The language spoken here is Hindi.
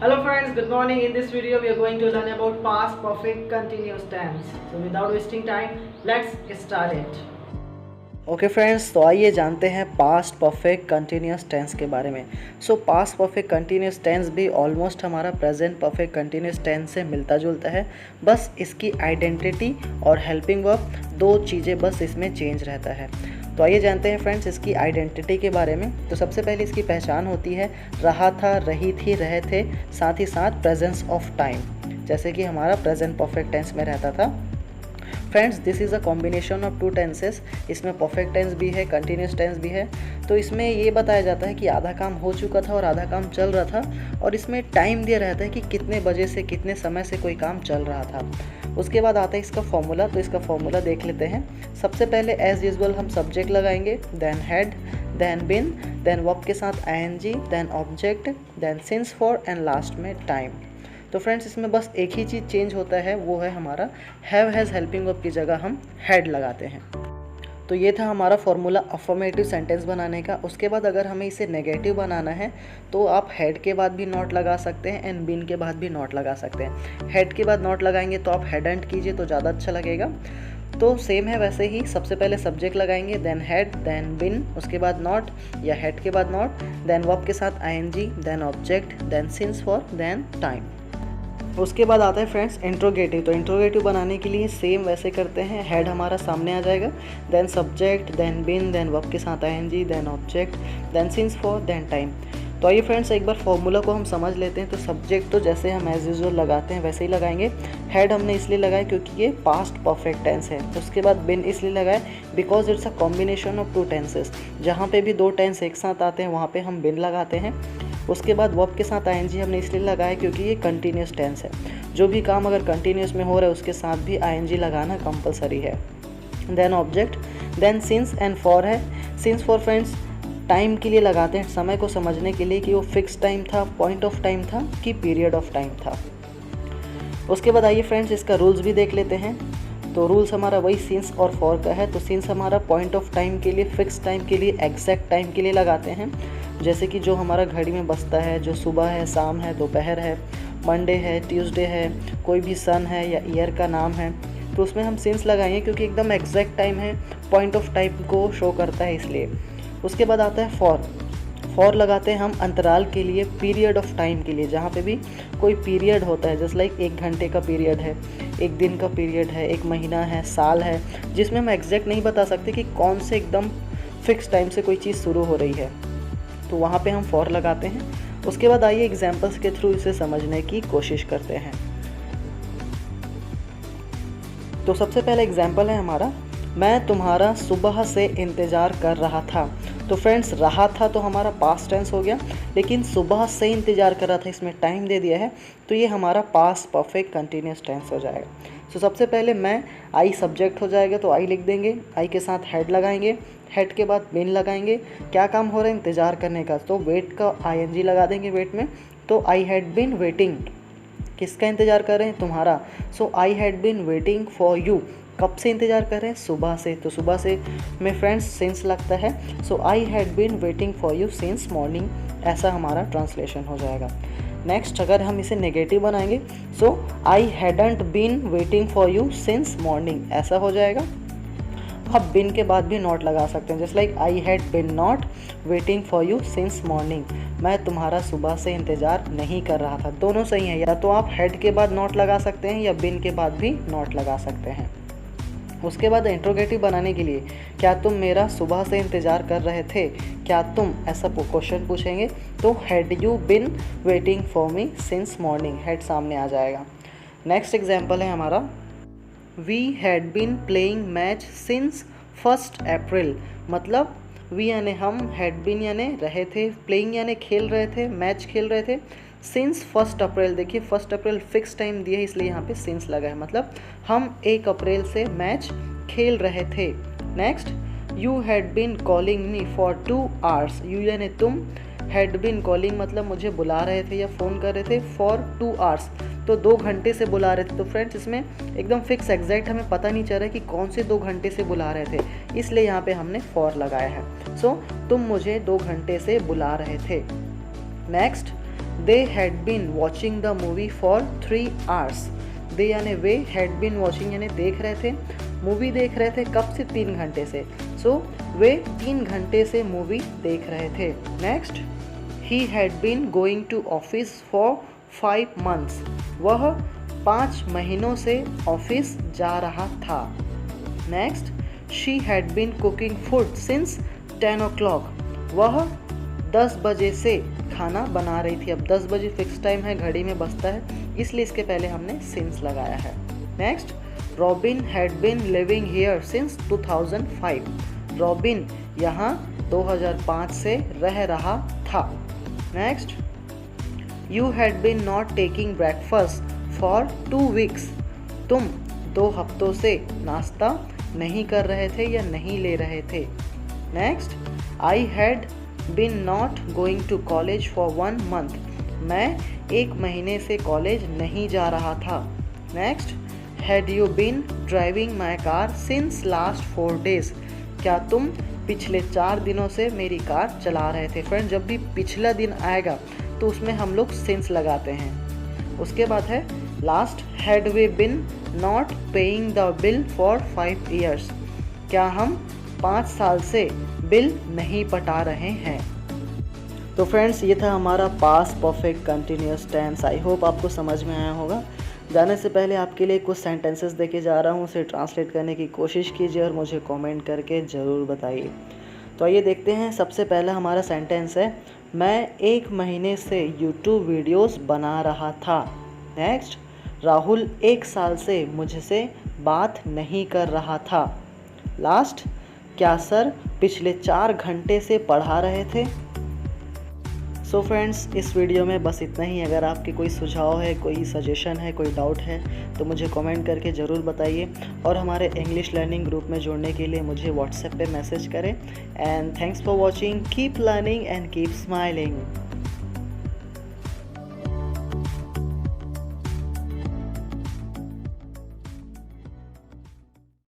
Hello friends, good morning. In this video we are going to learn about past perfect continuous tense. So without wasting time, let's start it. Okay friends, तो आइए जानते हैं पास्ट परफेक्ट कंटिन्यूस टेंस के बारे में। पास्ट परफेक्ट कंटिन्यूस टेंस भी ऑलमोस्ट हमारा प्रेजेंट परफेक्ट कंटिन्यूस टेंस से मिलता जुलता है। बस इसकी आइडेंटिटी और हेल्पिंग वर्ब दो चीज़ें बस इसमें चेंज रहता है। तो आइए जानते हैं फ्रेंड्स इसकी आइडेंटिटी के बारे में। तो सबसे पहले इसकी पहचान होती है रहा था, रही थी, रहे थे, साथ ही साथ प्रेजेंस ऑफ टाइम, जैसे कि हमारा प्रेजेंट परफेक्ट टेंस में रहता था। Friends, this is a combination of two tenses. इसमें परफेक्ट टेंस भी है, कंटिन्यूस टेंस भी है। तो इसमें ये बताया जाता है कि आधा काम हो चुका था और आधा काम चल रहा था, और इसमें टाइम दिया रहता है कि कितने बजे से कितने समय से कोई काम चल रहा था। उसके बाद आता है इसका फॉर्मूला। तो इसका फॉर्मूला देख लेते हैं। सबसे पहले एज यूजुअल हम सब्जेक्ट लगाएंगे, then had, then been, then verb के साथ ING, then object, then since for, and last में टाइम। तो फ्रेंड्स, इसमें बस एक ही चीज़ चेंज होता है, वो है हमारा हैव हैज़ हेल्पिंग वर्ब की जगह हम हैड लगाते हैं। तो ये था हमारा फॉर्मूला अफर्मेटिव सेंटेंस बनाने का। उसके बाद अगर हमें इसे नेगेटिव बनाना है तो आप हेड के बाद भी नॉट लगा सकते हैं एंड बिन के बाद भी नॉट लगा सकते हैं। हेड के बाद नॉट लगाएंगे तो आप हेडंट कीजिए तो ज़्यादा अच्छा लगेगा। तो सेम है वैसे ही, सबसे पहले सब्जेक्ट लगाएंगे, देन हेड, देन बिन, उसके बाद नॉट या हेड के बाद नॉट, देन वर्ब के साथ ING, then object, then since for, then time. उसके बाद आता है फ्रेंड्स इंट्रोगेटिव। तो इंट्रोगेटिव बनाने के लिए सेम वैसे करते हैं। हेड हमारा सामने आ जाएगा, then subject, then been, then verb के साथ ING, then object, then since for, then time. तो आइए फ्रेंड्स एक बार फॉर्मूला को हम समझ लेते हैं। तो सब्जेक्ट तो जैसे हम एज यूजुअल लगाते हैं वैसे ही लगाएंगे। हेड हमने इसलिए लगाया क्योंकि ये पास्ट परफेक्ट टेंस है। उसके बाद बिन इसलिए लगाए because it's a combination of two tenses. जहाँ पे भी दो टेंस एक साथ आते हैं वहाँ पे हम बिन लगाते हैं। उसके बाद वर्ब के साथ आईएनजी हमने इसलिए लगाया क्योंकि ये कंटिन्यूस टेंस है। जो भी काम अगर कंटिन्यूस में हो रहा है उसके साथ भी आईएनजी लगाना कंपलसरी है। Then object, then since and for है। सिंस फॉर फ्रेंड्स टाइम के लिए लगाते हैं, समय को समझने के लिए कि वो फिक्स टाइम था, पॉइंट ऑफ टाइम था कि पीरियड ऑफ टाइम था। उसके बाद आइए फ्रेंड्स इसका रूल्स भी देख लेते हैं। तो रूल्स हमारा वही सिंस और फॉर का है। तो सिंस हमारा पॉइंट ऑफ टाइम के लिए, फिक्स टाइम के लिए, एग्जैक्ट टाइम के लिए लगाते हैं। जैसे कि जो हमारा घड़ी में बजता है, जो सुबह है, शाम है, दोपहर है, मंडे है, ट्यूसडे है, कोई भी सन है या ईयर का नाम है, तो उसमें हम सिंस लगाएंगे क्योंकि एकदम एग्जैक्ट टाइम है, पॉइंट ऑफ टाइम को शो करता है इसलिए। उसके बाद आता है फॉर। फॉर लगाते हैं हम अंतराल के लिए, पीरियड ऑफ टाइम के लिए, जहाँ पे भी कोई पीरियड होता है, जैसे लाइक 1 घंटे का पीरियड है, 1 दिन का पीरियड है, 1 महीना है, साल है, जिसमें हम एग्जैक्ट नहीं बता सकते कि कौन से एकदम फिक्स टाइम से कोई चीज़ शुरू हो रही है, तो वहाँ पे हम फॉर लगाते हैं। उसके बाद आइए एग्जाम्पल्स के थ्रू इसे समझने की कोशिश करते हैं। तो सबसे पहला एग्जाम्पल है हमारा, मैं तुम्हारा सुबह से इंतज़ार कर रहा था। तो फ्रेंड्स, रहा था तो हमारा पास्ट टेंस हो गया, लेकिन सुबह से इंतज़ार कर रहा था इसमें टाइम दे दिया है, तो ये हमारा पास्ट परफेक्ट कंटिन्यूस टेंस हो जाएगा। तो सबसे पहले मैं, आई सब्जेक्ट हो जाएगा तो आई लिख देंगे, आई के साथ हेड लगाएंगे, हेड के बाद बिन लगाएंगे। क्या काम हो रहा है? इंतज़ार करने का, तो वेट का आईएनजी लगा देंगे वेट में। तो आई हैड बिन वेटिंग, किसका इंतज़ार कर रहे हैं? तुम्हारा। So I had been waiting for you, कब से इंतज़ार कर रहे हैं? सुबह से। तो सुबह से में फ्रेंड्स सिंस लगता है। So I had been waiting for you since morning, ऐसा हमारा ट्रांसलेशन हो जाएगा। नेक्स्ट अगर हम इसे नेगेटिव बनाएंगे, so I hadn't been waiting for you since morning, ऐसा हो जाएगा। आप बिन के बाद भी नॉट लगा सकते हैं, just like I had bin not waiting for you since morning, मैं तुम्हारा सुबह से इंतज़ार नहीं कर रहा था। दोनों सही है, या तो आप हेड के बाद नॉट लगा सकते हैं या बिन के बाद भी नॉट लगा सकते हैं। उसके बाद इंट्रोगेटिव बनाने के लिए, क्या तुम मेरा सुबह से इंतज़ार कर रहे थे? क्या तुम, ऐसा क्वेश्चन पूछेंगे तो had you been waiting for me since morning, had सामने आ जाएगा। नेक्स्ट एग्जाम्पल है हमारा, we had been playing match since 1 April. मतलब वी यानी हम, हैड बिन यानी रहे थे, प्लेइंग यानी खेल रहे थे, मैच खेल रहे थे, सिंस 1 अप्रैल। देखिए 1 अप्रैल फिक्स टाइम दिया है इसलिए यहाँ पे सिंस लगा है, मतलब हम 1 अप्रैल से मैच खेल रहे थे। Next, you had been calling me for 2 hours. You यानी तुम, हैड बिन कॉलिंग मतलब मुझे बुला रहे थे या फ़ोन कर रहे थे, फॉर 2 आवर्स तो 2 घंटे से बुला रहे थे। तो फ्रेंड्स इसमें एकदम फिक्स एग्जैक्ट हमें पता नहीं चल रहा है कि कौन से 2 घंटे से बुला रहे थे, इसलिए यहाँ पे हमने फॉर लगाया है। सो तुम मुझे 2 घंटे से बुला रहे थे। Next, they had been watching the movie for 3 hours। They यानी वे, हैड बीन वॉचिंग यानी देख रहे थे, मूवी देख रहे थे कब से, 3 घंटे से। सो वे 3 घंटे से मूवी देख रहे थे। Next, he had been going to office for 5 months। वह 5 महीनों से ऑफिस जा रहा था। Next, she had been cooking food since 10 o'clock। वह 10 बजे से खाना बना रही थी। अब 10 बजे फिक्स टाइम है, घड़ी में बजता है, इसलिए इसके पहले हमने सिंस लगाया है। Next, Robin had been living here since 2005। Robin यहाँ 2005 से रह रहा था। Next, you had been not taking breakfast for 2 weeks। तुम 2 हफ्तों से नाश्ता नहीं कर रहे थे या नहीं ले रहे थे। Next, I had been not going to college for 1 month। मैं 1 महीने से कॉलेज नहीं जा रहा था। Next, had you been driving my car since last 4 days। क्या तुम पिछले 4 दिनों से मेरी कार चला रहे थे। फ्रेंड, जब भी पिछला दिन आएगा तो उसमें हम लोग सिंस लगाते हैं। उसके बाद है last, had we been not paying the bill for 5 years। क्या हम 5 साल से बिल नहीं पटा रहे हैं। तो फ्रेंड्स, ये था हमारा past perfect continuous tense. I hope आपको समझ में आया होगा। जाने से पहले आपके लिए कुछ सेंटेंसेस देके जा रहा हूँ, उसे ट्रांसलेट करने की कोशिश कीजिए और मुझे कमेंट करके ज़रूर बताइए। तो आइए देखते हैं। सबसे पहला हमारा सेंटेंस है, मैं 1 महीने से यूट्यूब वीडियोस बना रहा था। नेक्स्ट, राहुल 1 साल से मुझसे बात नहीं कर रहा था। लास्ट, क्या सर पिछले 4 घंटे से पढ़ा रहे थे। सो फ्रेंड्स, इस वीडियो में बस इतना ही। अगर आपके कोई सुझाव है, कोई सजेशन है, कोई डाउट है तो मुझे कमेंट करके ज़रूर बताइए। और हमारे इंग्लिश लर्निंग ग्रुप में जुड़ने के लिए मुझे व्हाट्सएप पे मैसेज करें। And thanks for watching. Keep learning and keep smiling.